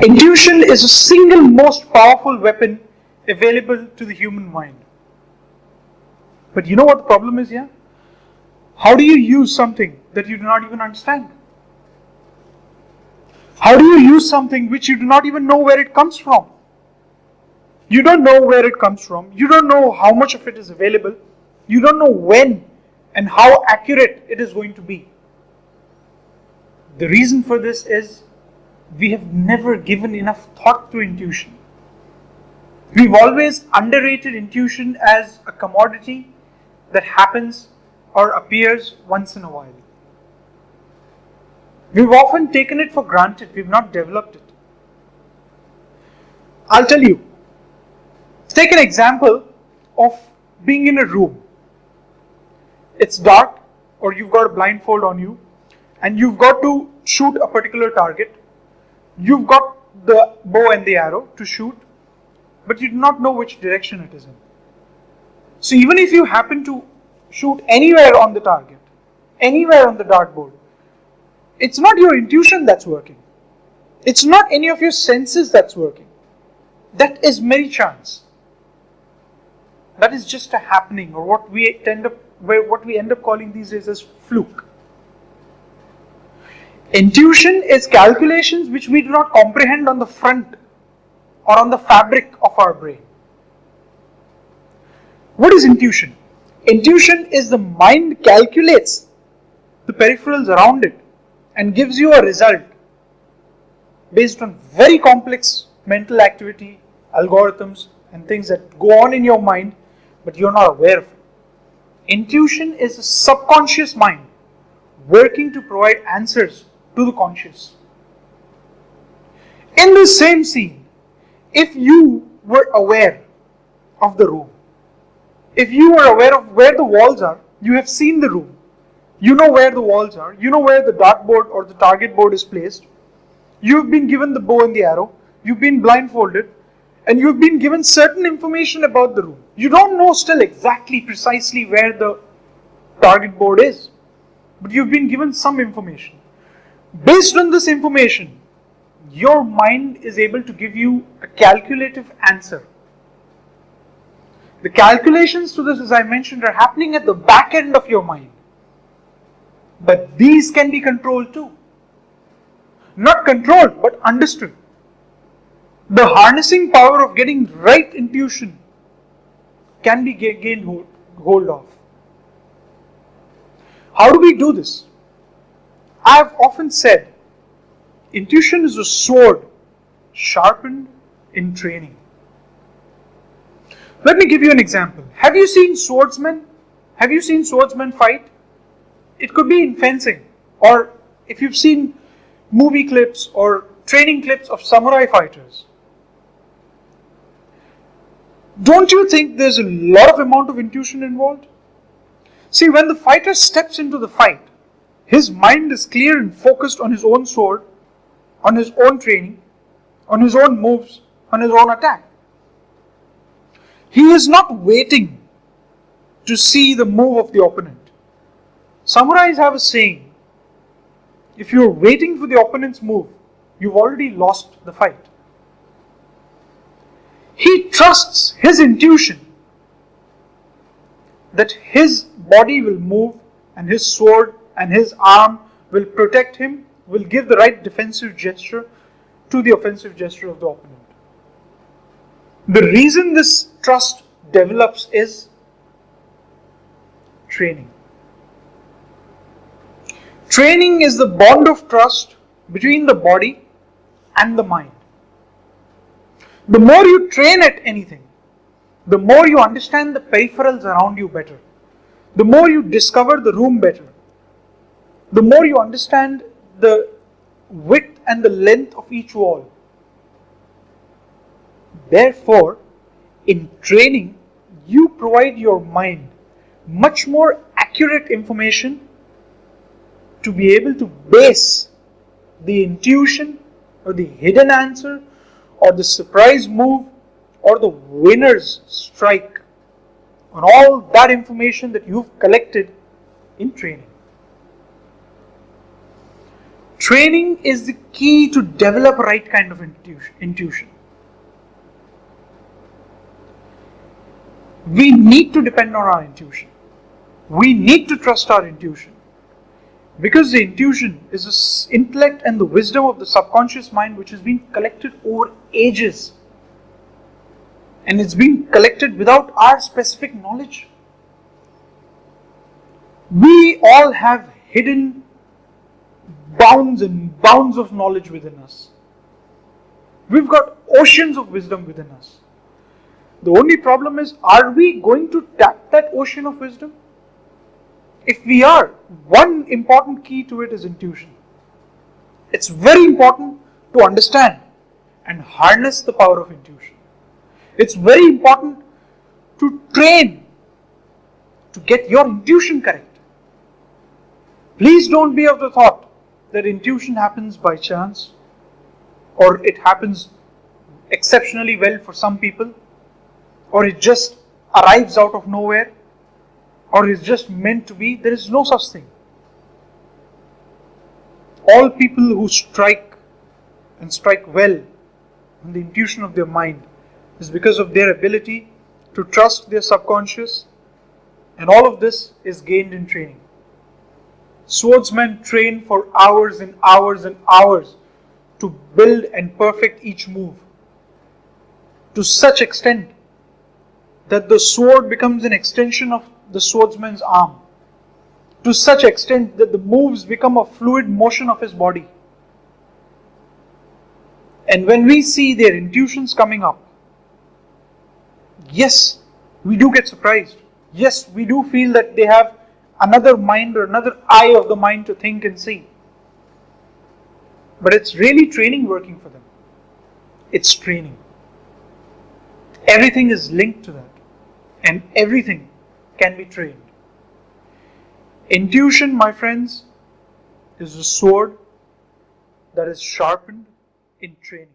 Intuition is the single most powerful weapon available to the human mind. But you know what the problem is here? How do you use something that you do not even understand? How do you use something which you do not even know where it comes from? You don't know where it comes from. You don't know how much of it is available. You don't know when and how accurate it is going to be. The reason for this is we have never given enough thought to intuition. We've always underrated intuition as a commodity that happens or appears once in a while. We've often taken it for granted. We've not developed it. I'll tell you. Take an example of being in a room. It's dark, or you've got a blindfold on you, and you've got to shoot a particular target. You've got the bow and the arrow to shoot, but you do not know which direction it is in. So even if you happen to shoot anywhere on the target, anywhere on the dartboard, it's not your intuition that's working. It's not any of your senses that's working. That is mere chance. That is just a happening, or what we end up calling these days as fluke. Intuition is calculations which we do not comprehend on the front or on the fabric of our brain. What is intuition? Intuition is the mind calculates the peripherals around it and gives you a result based on very complex mental activity, algorithms and things that go on in your mind, but you're not aware of it. Intuition is a subconscious mind working to provide answers to the conscious. In the same scene, if you were aware of the room, if you were aware of where the walls are, you have seen the room, you know where the walls are, you know where the dartboard or the target board is placed, you've been given the bow and the arrow, you've been blindfolded, and you've been given certain information about the room. You don't know still exactly, precisely where the target board is, but you've been given some information. Based on this information, your mind is able to give you a calculative answer. The calculations to this, as I mentioned, are happening at the back end of your mind. But these can be controlled too. Not controlled, but understood. The harnessing power of getting right intuition can be gained hold of. How do we do this? I have often said, intuition is a sword sharpened in training. Let me give you an example. Have you seen swordsmen? Have you seen swordsmen fight? It could be in fencing, or if you've seen movie clips or training clips of samurai fighters. Don't you think there's a lot of amount of intuition involved? See, when the fighter steps into the fight, his mind is clear and focused on his own sword, on his own training, on his own moves, on his own attack. He is not waiting to see the move of the opponent. Samurais have a saying, if you're waiting for the opponent's move, you've already lost the fight. He trusts his intuition that his body will move and his sword and his arm will protect him, will give the right defensive gesture to the offensive gesture of the opponent. The reason this trust develops is training. Training is the bond of trust between the body and the mind. The more you train at anything, the more you understand the peripherals around you better, the more you discover the room better, the more you understand the width and the length of each wall. Therefore, in training, you provide your mind much more accurate information to be able to base the intuition or the hidden answer or the surprise move or the winner's strike on all that information that you've collected in training. Training is the key to develop right kind of intuition. We need to depend on our intuition. We need to trust our intuition. Because the intuition is the intellect and the wisdom of the subconscious mind which has been collected over ages. And it's been collected without our specific knowledge. We all have hidden bounds and bounds of knowledge within us. We've got oceans of wisdom within us. The only problem is, are we going to tap that ocean of wisdom? If we are, one important key to it is intuition. It's very important to understand and harness the power of intuition. It's very important to train to get your intuition correct. Please don't be of the thought that intuition happens by chance or it happens exceptionally well for some people or it just arrives out of nowhere or is just meant to be. There is no such thing. All people who strike and strike well on the intuition of their mind is because of their ability to trust their subconscious, and all of this is gained in training. Swordsmen train for hours and hours and hours to build and perfect each move to such extent that the sword becomes an extension of the swordsman's arm, to such extent that the moves become a fluid motion of his body. And when we see their intuitions coming up, yes, we do get surprised. Yes, we do feel that they have another mind or another eye of the mind to think and see. But it's really training working for them. It's training. Everything is linked to that. And everything can be trained. Intuition, my friends, is a sword that is sharpened in training.